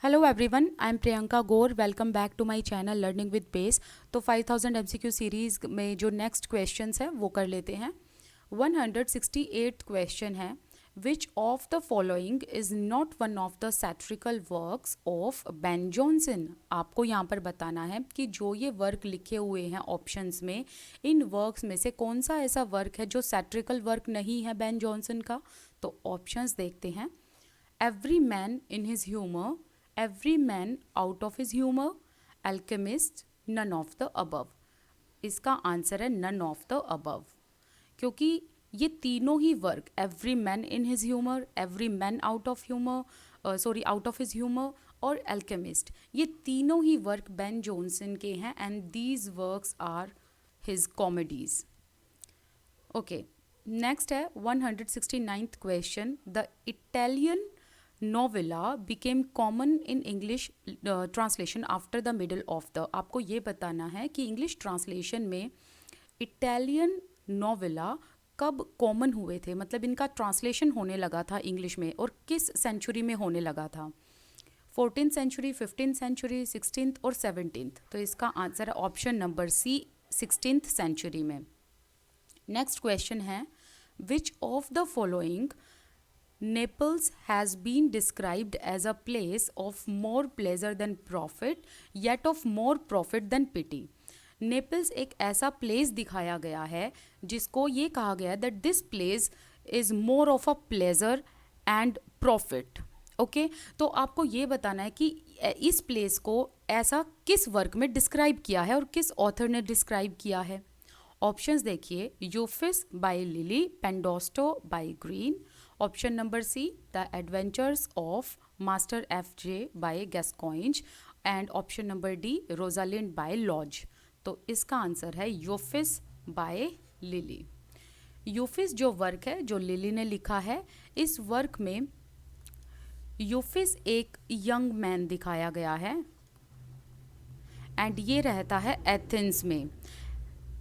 Hello everyone, I am Priyanka Gaur. Welcome back to my channel learning with base. तो 5000 MCQ series में जो next questions है वो कर लेते हैं। 168 क्वेश्चन है, which of the following is not one of the satirical works of Ben Jonson. आपको यहाँ पर बताना है कि जो ये वर्क लिखे हुए हैं ऑप्शंस में, इन वर्क्स में से कौन सा ऐसा वर्क है जो सैट्रिकल वर्क नहीं है बेन जॉनसन का। तो ऑप्शंस देखते हैं। Every man in his humour, every man out of his humour, alchemist, none of the above. इसका आंसर है नन ऑफ द अबव, क्योंकि ये तीनों ही work, every man in his humour, every man out of humour, out of his humour और alchemist, ये तीनों ही वर्क बेन जॉनसन के हैं and these works are his comedies. Okay, next है 169th question. The Italian novella became common in English translation after the middle of the। आपको ये बताना है कि इंग्लिश ट्रांसलेशन में इटालियन नोवेला कब कॉमन हुए थे, मतलब इनका ट्रांसलेशन होने लगा था इंग्लिश में, और किस सेंचुरी में होने लगा था। 14th century, 15th century, 16th और 17th। तो इसका आंसर है option number C, 16th century में। नेक्स्ट क्वेश्चन है, which of the following Naples has been described as a place of more pleasure than profit, yet of more profit than pity। Naples एक ऐसा place दिखाया गया है जिसको ये कहा गया है that this place is more of a pleasure and profit. Okay, तो आपको ये बताना है कि इस प्लेस को ऐसा किस वर्क में डिस्क्राइब किया है और किस ऑथर ने डिस्क्राइब किया है। ऑप्शंस देखिए, Euphues by Lyly, Pandosto by Greene, option number C the adventures of Master F J by Gascoigne, and option number D Rosalynde by Lodge. तो इसका आंसर है यूफिस बाय लिली। यूफिस जो वर्क है जो लिली ने लिखा है, इस वर्क में यूफिस एक यंग मैन दिखाया गया है एंड ये रहता है एथेंस में।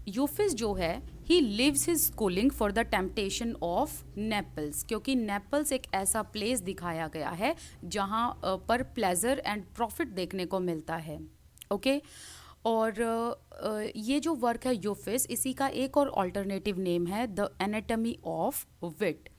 यूफिस जो है ही leaves his schooling for the temptation of Naples, क्योंकि नेपल्स एक ऐसा प्लेस दिखाया गया है जहाँ पर प्लेजर एंड प्रॉफिट देखने को मिलता है। ओके, और ये जो वर्क है यूफिस, इसी का एक और अल्टरनेटिव नेम है the anatomy of wit.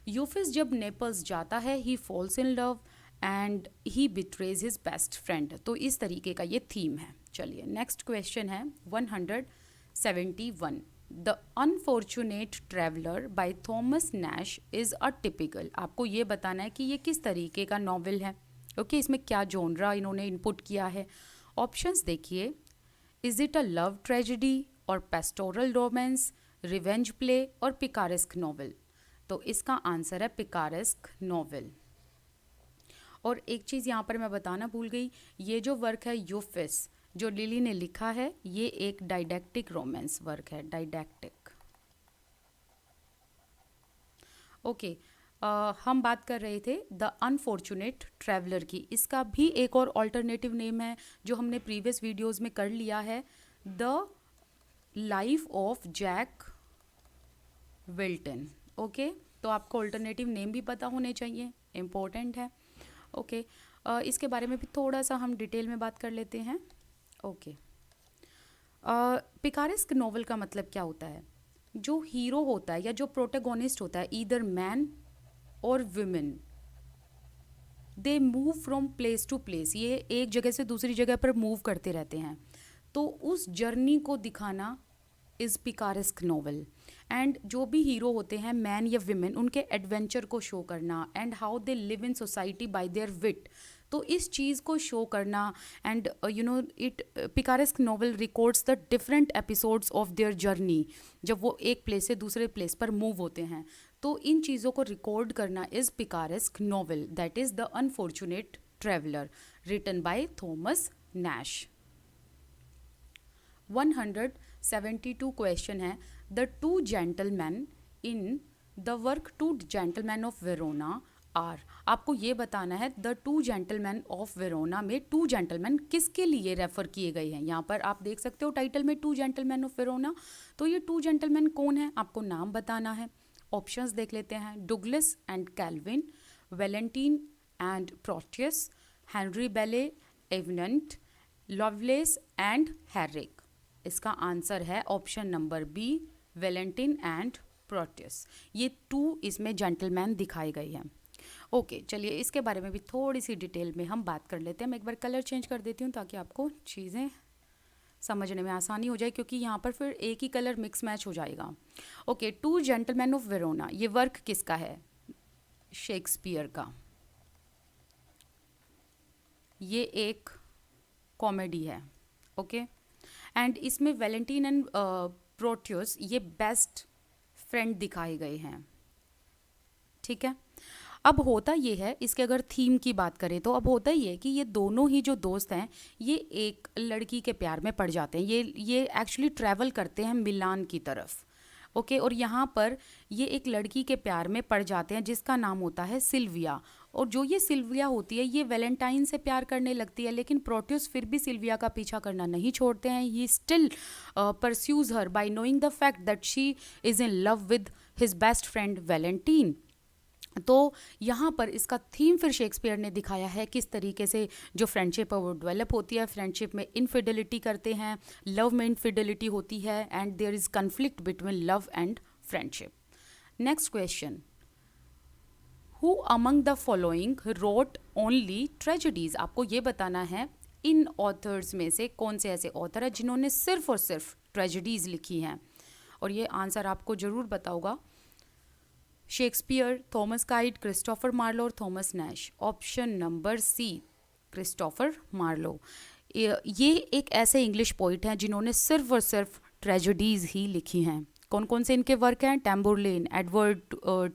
Euphues जब नेपल्स जाता है, he falls in love and he betrays his best friend. तो इस तरीके का ये थीम है। चलिए, नेक्स्ट क्वेश्चन है 171। The unfortunate traveller bye Thomas Nash is a typical. आपको ये बताना है कि ये किस तरीके का नॉवेल है। ओके, इसमें क्या जॉनरा इन्होंने इनपुट किया है। ऑप्शंस देखिए, is it a love tragedy और पेस्टोरल रोमांस, रिवेंज प्ले और पिकारेस्क नॉवेल। तो इसका आंसर है पिकारेस्क नॉवेल। और एक चीज़ यहाँ पर मैं बताना भूल गई, ये जो वर्क है यूफिस जो लिली ने लिखा है, ये एक डाइडैक्टिक रोमांस वर्क है, डाइडैक्टिक। ओके, हम बात कर रहे थे द अनफॉर्चुनेट ट्रैवलर की। इसका भी एक और ऑल्टरनेटिव नेम है जो हमने प्रीवियस वीडियोस में कर लिया है, the life of Jack Wilton. Okay, तो आपको ऑल्टरनेटिव नेम भी पता होने चाहिए, इम्पोर्टेंट है। ओके, इसके बारे में भी थोड़ा सा हम डिटेल में बात कर लेते हैं। ओके, पिकारेस्क नॉवल का मतलब क्या होता है, जो हीरो होता है या जो प्रोटेगोनिस्ट होता है, ईदर मैन और women, they move from place to place. ये एक जगह से दूसरी जगह पर मूव करते रहते हैं, तो उस जर्नी को दिखाना इज़ पिकारेस्क नॉवल। एंड जो भी हीरो होते हैं, मैन या विमेन, उनके एडवेंचर को शो करना and how they live in society by their wit, तो इस चीज़ को शो करना। And it picaresque novel records the different episodes of their journey, जब वो एक प्लेस से दूसरे प्लेस पर मूव होते हैं, तो इन चीज़ों को रिकॉर्ड करना is picaresque novel. That is the unfortunate traveller, written by Thomas Nashe. 172 question है, the two gentleman in the work two gentleman of Verona are. आपको ये बताना है the two gentleman of Verona में टू जेंटलमैन किसके लिए refer किए गए हैं। यहाँ पर आप देख सकते हो टाइटल में टू जेंटलमैन ऑफ वेरोना, तो ये टू जेंटलमैन कौन है, आपको नाम बताना है। ऑप्शंस देख लेते हैं, Douglas and Calvin, Valentine and Proteus, Henry Bell, Davenant, Lovelace and Herrick. इसका आंसर है option number B, Valentine and Proteus. ये 2 इसमें जेंटलमैन दिखाए गए हैं। ओके, चलिए इसके बारे में भी थोड़ी सी डिटेल में हम बात कर लेते हैं। मैं एक बार कलर चेंज कर देती हूँ ताकि आपको चीज़ें समझने में आसानी हो जाए, क्योंकि यहाँ पर फिर एक ही कलर मिक्स मैच हो जाएगा। ओके, 2 जेंटलमैन ऑफ वेरोना, ये वर्क किसका है? शेक्सपियर का। ये एक कॉमेडी है। ओके, एंड इसमें वैलेंटीन एंड प्रोटियस ये बेस्ट फ्रेंड दिखाए गए हैं। ठीक है, अब होता ये है, इसके अगर थीम की बात करें तो अब होता ये है कि ये दोनों ही जो दोस्त हैं ये एक लड़की के प्यार में पड़ जाते हैं। ये एक्चुअली ट्रैवल करते हैं मिलान की तरफ। ओके, और यहाँ पर ये एक लड़की के प्यार में पड़ जाते हैं जिसका नाम होता है सिल्विया। और जो ये सिल्विया होती है ये वैलेंटाइन से प्यार करने लगती है, लेकिन प्रोटियस फिर भी सिल्विया का पीछा करना नहीं छोड़ते हैं। He still pursues her by knowing the fact that she is in love with his best friend Valentine. तो यहाँ पर इसका थीम फिर शेक्सपियर ने दिखाया है किस तरीके से जो फ्रेंडशिप है वो डेवलप होती है। फ्रेंडशिप में इनफिडेलिटी करते हैं, लव में इनफिडेलिटी होती है, and there is conflict between love and friendship. Next question, who among the following wrote only tragedies? आपको ये बताना है इन ऑथर्स में से कौन से ऐसे ऑथर है जिन्होंने सिर्फ और सिर्फ ट्रेजेडीज लिखी हैं, और ये आंसर आपको जरूर बताओगा होगा। Shakespeare, Thomas Kyd, Christopher Marlowe और Thomas Nashe. Option number C, Christopher Marlowe. ये एक ऐसे इंग्लिश पोइट हैं जिन्होंने सिर्फ और सिर्फ ट्रेजेडीज ही लिखी हैं। कौन कौन से इनके वर्क हैं? Tamburlaine, Edward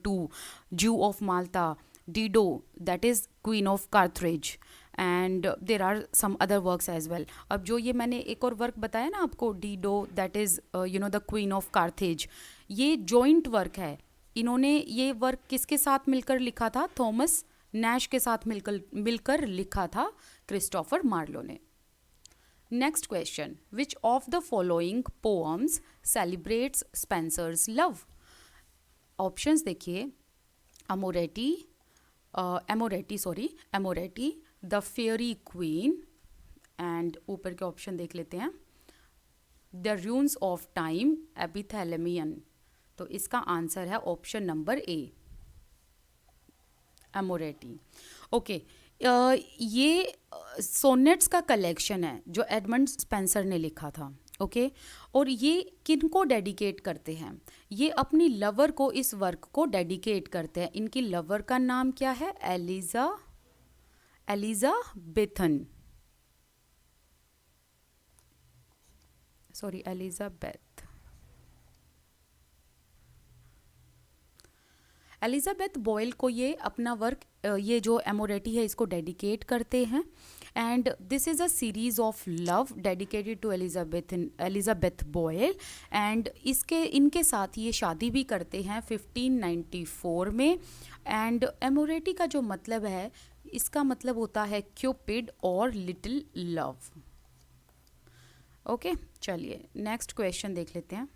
two, Jew of Malta, Dido that is queen of Carthage, and there are some other works as well. अब जो ये मैंने एक और वर्क बताया ना आपको, Dido that is the queen of Carthage, ये जॉइंट वर्क है। इन्होंने ये वर्क किसके साथ मिलकर लिखा था? थॉमस नैश के साथ मिलकर लिखा था क्रिस्टोफर मार्लो ने। Next question, which of the following poems celebrates Spenser's love? Options देखिए, Amoretti, the Faerie Queene, and ऊपर के ऑप्शन देख लेते हैं, the ruins of time, Epithalamion. तो इसका आंसर है option number A, Amoretti. Okay, ये सोनेट्स का कलेक्शन है जो एडमंड स्पेंसर ने लिखा था। ओके, और ये किनको डेडिकेट करते हैं? ये अपनी लवर को इस वर्क को डेडिकेट करते हैं। इनकी लवर का नाम क्या है? एलिजाबेथ बॉयल को ये अपना वर्क, ये जो एमोरेटी है इसको डेडिकेट करते हैं, and this is a series of love dedicated to Elizabeth Boyle, and इनके साथ ये शादी भी करते हैं 1594 में। एंड एमोरेटी का जो मतलब है, इसका मतलब होता है क्यूपिड और लिटिल लव। ओके, चलिए नेक्स्ट क्वेश्चन देख लेते हैं।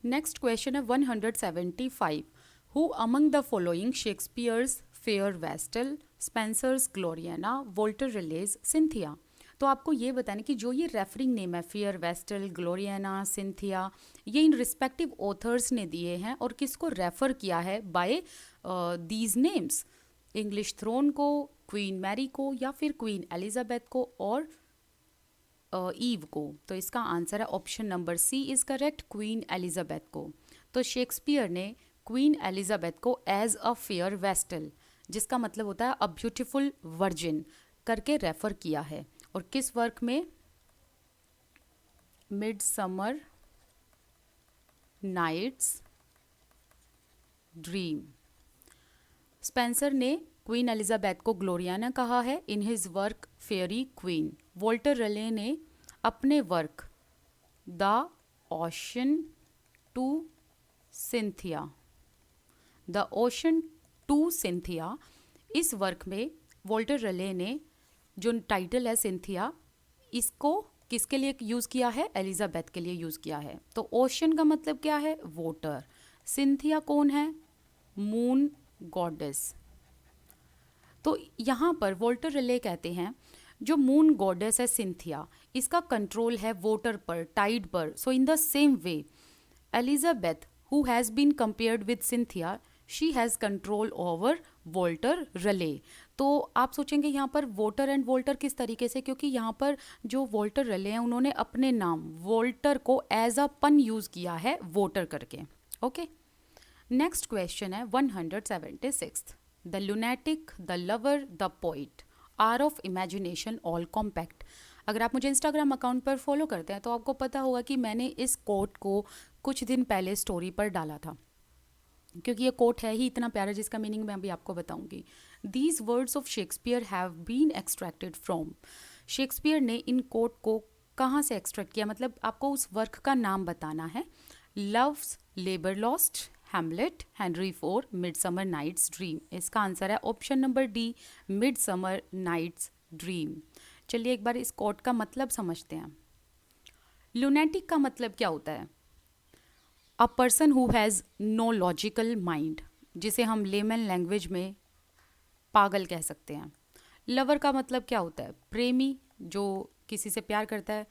नेक्स्ट क्वेश्चन है 175, who among the following Shakespeare's fair vestal, Spenser's Gloriana, Walter Raleigh's, Cynthia? तो आपको ये बताना कि जो ये रेफरिंग नेम है, फेयर वेस्टल, ग्लोरियाना, सिंथिया, ये इन रिस्पेक्टिव ऑथर्स ने दिए हैं और किसको रेफर किया है by these names? English throne को, क्वीन मैरी को, या फिर क्वीन एलिजाबेथ को और ईव को? तो इसका आंसर है option number C is correct, Queen Elizabeth को। तो शेक्सपियर ने क्वीन एलिजाबेथ को एज अ फेयर वेस्टल, जिसका मतलब होता है अ ब्यूटीफुल वर्जिन, करके रेफर किया है। और किस वर्क में? Midsummer Night's Dream. स्पेंसर ने क्वीन एलिजाबेथ को ग्लोरियाना कहा है in his work Faerie Queene. Walter Raleigh ने अपने work the ocean to Cynthia, इस वर्क में वोल्टर रले ने जो टाइटल है सिंथिया, इसको किसके लिए यूज़ किया है? एलिजाबेथ के लिए यूज़ किया है। तो ओशन का मतलब क्या है? वोटर। सिंथिया कौन है? Moon goddess. तो यहाँ पर वोल्टर रिले कहते हैं जो मून गॉडेस है सिंथिया, इसका कंट्रोल है वोटर पर, टाइड पर. So in the same way Elizabeth who has been compared with Cynthia, she has control over Walter Raleigh. तो आप सोचेंगे यहाँ पर वोटर एंड वोल्टर किस तरीके से, क्योंकि यहाँ पर जो वोल्टर रले हैं उन्होंने अपने नाम वोल्टर को एज अ पन यूज़ किया है वोटर करके. ओके, नेक्स्ट क्वेश्चन है 176. The lunatic, the lover, the poet are of imagination all compact. अगर आप मुझे इंस्टाग्राम अकाउंट पर फॉलो करते हैं तो आपको पता होगा कि मैंने इस कोट को कुछ दिन पहले स्टोरी पर डाला था, क्योंकि ये कोट है ही इतना प्यारा जिसका मीनिंग मैं अभी आपको बताऊंगी. These words of Shakespeare have been extracted from. Shakespeare ने इन कोट को कहाँ से एक्सट्रैक्ट किया, मतलब आपको उस वर्क का नाम बताना है. Love's Labour Lost, Hamlet, Henry four, Midsummer Night's Dream. इसका आंसर है option number D, Midsummer Night's Dream. चलिए एक बार इस कोट का मतलब समझते हैं. लुनेटिक का मतलब क्या होता है? A person who has no logical mind, जिसे हम लेमन लैंग्वेज में पागल कह सकते हैं. लवर का मतलब क्या होता है? प्रेमी, जो किसी से प्यार करता है.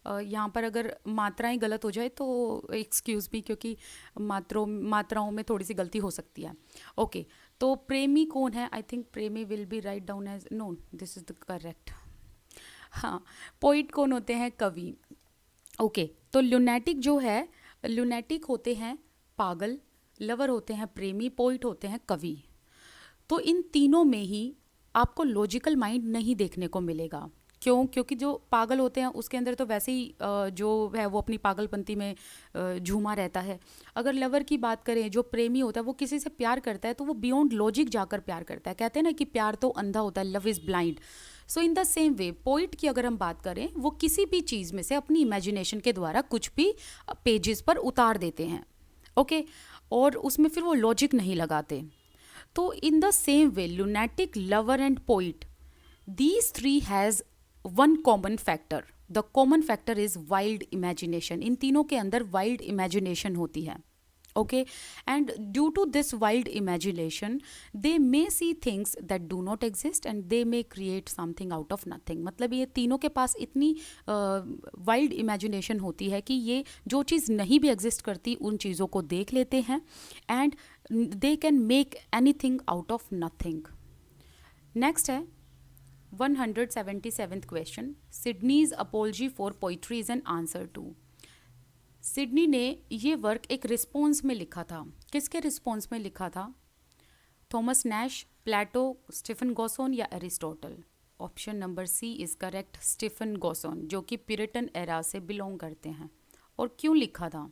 यहाँ पर अगर मात्राएं गलत हो जाए तो एक्सक्यूज़ मी, क्योंकि मात्राओं में थोड़ी सी गलती हो सकती है. ओके, तो प्रेमी कौन है? आई थिंक प्रेमी will be right down as, no this is the correct. हाँ, पोइट कौन होते हैं? कवि. ओके, तो लुनेटिक जो है, लुनेटिक होते हैं पागल, लवर होते हैं प्रेमी, पोइट होते हैं कवि. तो इन तीनों में ही आपको लॉजिकल माइंड नहीं देखने को मिलेगा. क्यों? क्योंकि जो पागल होते हैं उसके अंदर तो वैसे ही जो है वो अपनी पागलपंती में झूमा रहता है. अगर लवर की बात करें, जो प्रेमी होता है वो किसी से प्यार करता है तो वो बियॉन्ड लॉजिक जाकर प्यार करता है. कहते हैं ना कि प्यार तो अंधा होता है, love is blind. So in the same way poet की अगर हम बात करें, वो किसी भी चीज़ में से अपनी इमेजिनेशन के द्वारा कुछ भी पेजेस पर उतार देते हैं. ओके, और उसमें फिर वो लॉजिक नहीं लगाते. तो इन the same way lunatic, lover and poet, these three has one common factor. The common factor is wild imagination. इन तीनों के अंदर wild imagination होती है. Okay, and due to this wild imagination they may see things that do not exist and they may create something out of nothing. मतलब ये तीनों के पास इतनी वाइल्ड इमेजिनेशन होती है कि ये जो चीज़ नहीं भी एग्जिस्ट करती उन चीज़ों को देख लेते हैं and they can make anything out of nothing. Next है 177th question. Sidney's apology for poetry is an answer to. Sidney ने ये वर्क एक रिस्पॉन्स में लिखा था. किसके रिस्पॉन्स में लिखा था? Thomas Nashe, Plato, Stephen Gosson या Aristotle. Option number C is correct, Stephen Gosson, जो कि पिरिटन एरा से बिलोंग करते हैं. और क्यों लिखा था?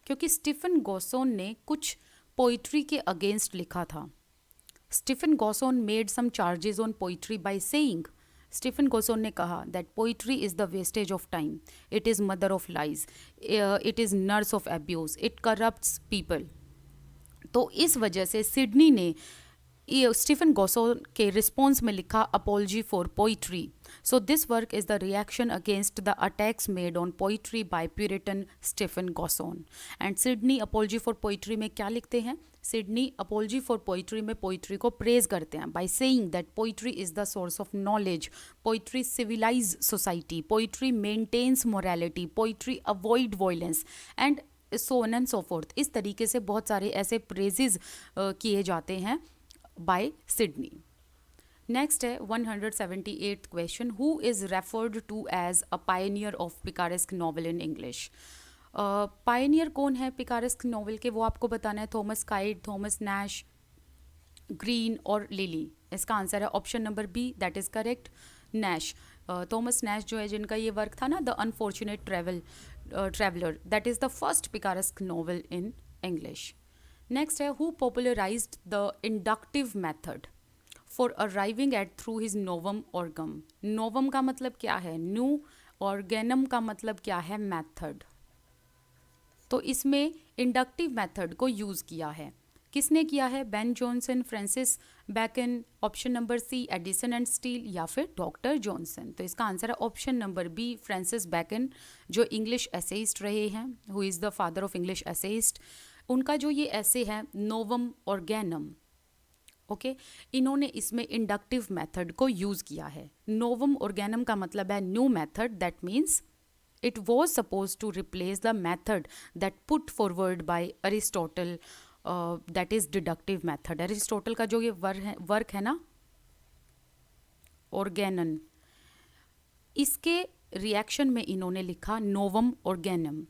क्योंकि स्टीफन गॉसोन ने कुछ पोइट्री के अगेंस्ट लिखा था. Stephen Gosson made some charges on poetry by saying, Stephen Gosson ने कहा that poetry is the wastage of time, it is mother of lies, it is nurse of abuse, it corrupts people. तो इस वजह से Sydney ने Stephen गॉसोन के response में लिखा apology for poetry. So this work is the reaction against the attacks made on poetry by Puritan Stephen Gosson. And Sidney apology for poetry में क्या लिखते हैं? सिडनी अपॉलजी फॉर पोइट्री में poetry को praise करते हैं by saying that poetry is the source of knowledge, poetry civilise society, poetry maintains morality, poetry avoid violence and so on and so forth. इस तरीके से बहुत सारे ऐसे प्रेजेस किए जाते हैं बाय सिडनी. नेक्स्ट है 178th question. Who is referred to as a pioneer of picaresque novel in English. Pioneer कौन है पिकारेस्क नॉवल के, वो आपको बताना है. Thomas Kyd, Thomas Nashe, Greene और लिली. इसका आंसर है option number B, that is correct, Nashe. Thomas Nashe जो है, जिनका ये वर्क था ना the unfortunate traveller, that is the first picaresque novel in English. Next है who popularized the inductive method for arriving at through his Novum Organum. Novum का मतलब क्या है? न्यू. ऑर्गेनम का मतलब क्या है? मेथड. तो इसमें इंडक्टिव मेथड को यूज़ किया है. किसने किया है? Ben Jonson, Francis Bacon, option number C Addison and Steele, या फिर डॉक्टर जॉनसन. तो इसका आंसर है option number B, Francis Bacon, जो इंग्लिश एसेइस्ट रहे हैं, who is the father of English essayist. उनका जो ये ऐसे है नोवम ऑर्गेनम, ओके इन्होंने इसमें इंडक्टिव मेथड को यूज़ किया है। नोवम ऑर्गेनम का मतलब है new method, that means it was supposed to replace the method that put forward by Aristotle, that is deductive method। Aristotle का जो ये वर्क है ना ऑर्गेनन, इसके रिएक्शन में इन्होंने लिखा नोवम ऑर्गेनम।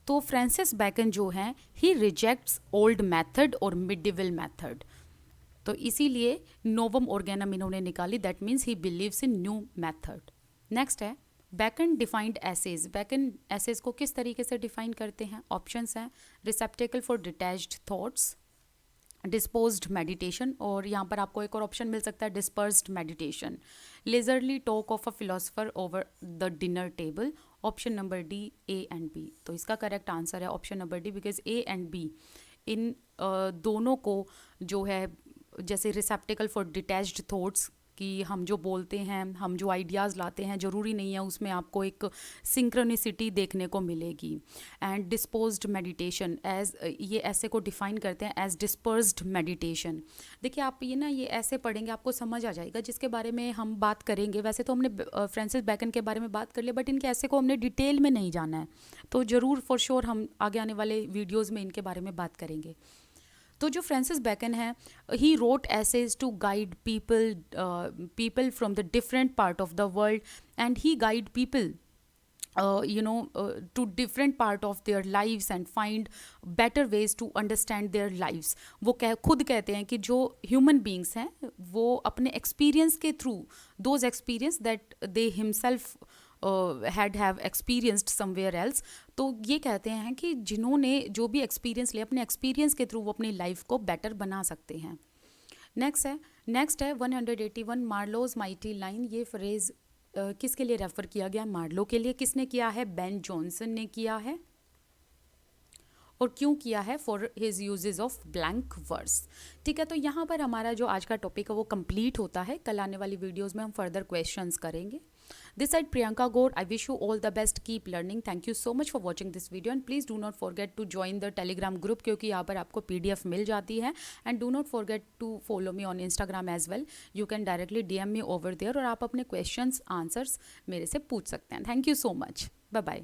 तो फ्रांसिस बैकन जो हैं ही रिजेक्ट्स ओल्ड मेथड और मिडिवल मेथड, तो इसीलिए नोवम ऑर्गेनम इन्होंने निकाली, that means he believes in new method. Next है Bacon defined essays. Bacon essays को किस तरीके से डिफाइन करते हैं? ऑप्शंस हैं receptacle for detached thoughts, disposed meditation, और यहाँ पर आपको एक और ऑप्शन मिल सकता है dispersed meditation, leisurely talk of a philosopher over the dinner table. Option number D, A and B. तो इसका करेक्ट आंसर है option number D, because A and B इन दोनों को जो है, जैसे रिसेप्टेकल फॉर डिटैच्ड थॉट्स कि हम जो बोलते हैं, हम जो आइडियाज़ लाते हैं, ज़रूरी नहीं है उसमें आपको एक सिंक्रोनिसिटी देखने को मिलेगी। एंड डिस्पोज्ड मेडिटेशन एज, ये ऐसे को डिफाइन करते हैं एज डिस्पर्स्ड मेडिटेशन। देखिए आप ये ना ये ऐसे पढ़ेंगे आपको समझ आ जाएगा, जिसके बारे में हम बात करेंगे। वैसे तो हमने फ्रांसिस बैकन के बारे में बात कर लिया, बट इनके ऐसे को हमने डिटेल में नहीं जाना है, तो ज़रूर फॉर श्योर हम आगे आने वाले वीडियोज़ में इनके बारे में बात करेंगे। तो जो फ्रांसिस बैकन है, he wrote essays to guide people from the different part of the world, and he guide people to different part of their lives and find better ways to understand their lives। वो खुद कहते हैं कि जो human beings हैं वो अपने experience के through, those experience that they himself have experienced somewhere else, तो ये कहते हैं कि जिन्होंने जो भी एक्सपीरियंस लिया अपने एक्सपीरियंस के थ्रू वो अपनी लाइफ को बेटर बना सकते हैं। नेक्स्ट है 181 मार्लोज माइटी लाइन। ये फ्रेज किसके लिए रेफर किया गया? मार्लो के लिए। किसने किया है? बेन जॉनसन ने किया है। और क्यों किया है? For his uses of blank verse. ठीक है, तो यहाँ पर हमारा जो आज का टॉपिक है वो कंप्लीट होता है। कल आने वाली वीडियोज़ में हम फर्दर क्वेश्चंस करेंगे। This side Priyanka Gaur, I wish you all the best, keep learning. Thank you so much for watching this video and please do not forget to join the Telegram group, क्योंकि यहाँ पर आपको PDF मिल जाती है। And do not forget to follow me on Instagram as well. You can directly DM me over there और आप अपने questions, answers मेरे से पूछ सकते हैं। Thank you so much. Bye bye.